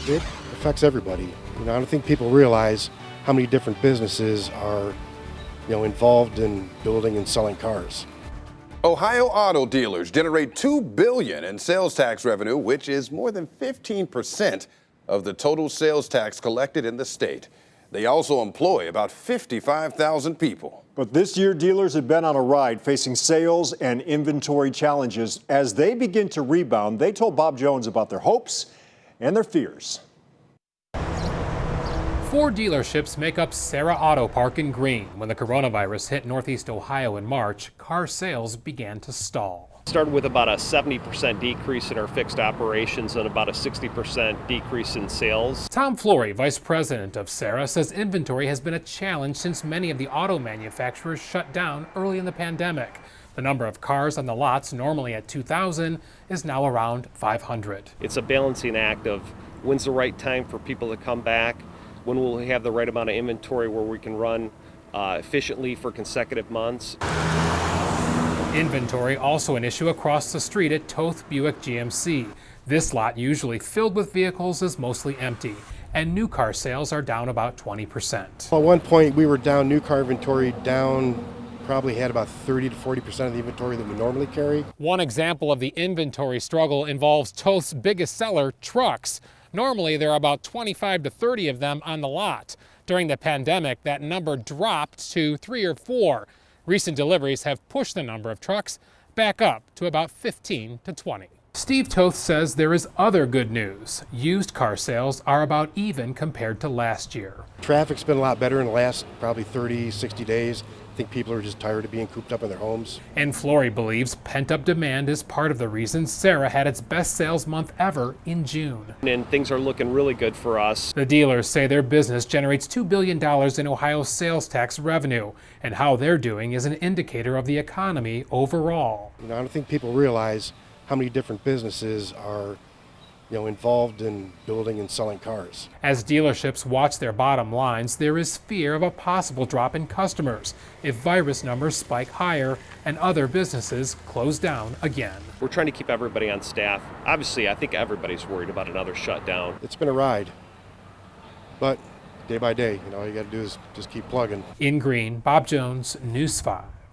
It affects everybody. I don't think people realize how many different businesses are, involved in building and selling cars. Ohio auto dealers generate $2 billion in sales tax revenue, which is more than 15% of the total sales tax collected in the state. They also employ about 55,000 people. But this year, dealers have been on a ride, facing sales and inventory challenges. As they begin to rebound, they told Bob Jones about their hopes and their fears. 4 dealerships make up Serra Auto Park in Greene. When the coronavirus hit Northeast Ohio in March, car sales began to stall. Started with about a 70% decrease in our fixed operations and about a 60% decrease in sales. Tom Flory, vice president of Serra, says inventory has been a challenge since many of the auto manufacturers shut down early in the pandemic. The number of cars on the lots, normally at 2,000, is now around 500. It's a balancing act of when's the right time for people to come back, when will we have the right amount of inventory where we can run efficiently for consecutive months. Inventory also an issue across the street at Toth Buick GMC. This lot, usually filled with vehicles, is mostly empty, and new car sales are down about 20%. At one point, we were down, new car inventory down, probably had about 30 to 40% of the inventory that we normally carry. One example of the inventory struggle involves Toth's biggest seller, trucks. Normally, there are about 25 to 30 of them on the lot. During the pandemic, that number dropped to 3 or 4. Recent deliveries have pushed the number of trucks back up to about 15 to 20. Steve Toth says there is other good news. Used car sales are about even compared to last year. Traffic's been a lot better in the last probably 30, 60 days. I think people are just tired of being cooped up in their homes. And Flory believes pent-up demand is part of the reason Serra had its best sales month ever in June. And things are looking really good for us. The dealers say their business generates $2 billion in Ohio's sales tax revenue, and how they're doing is an indicator of the economy overall. I don't think people realize how many different businesses are, involved in building and selling cars. As dealerships watch their bottom lines, there is fear of a possible drop in customers if virus numbers spike higher and other businesses close down again. We're trying to keep everybody on staff. Obviously, I think everybody's worried about another shutdown. It's been a ride, but day by day, all you got to do is just keep plugging. In Greene, Bob Jones, News 5.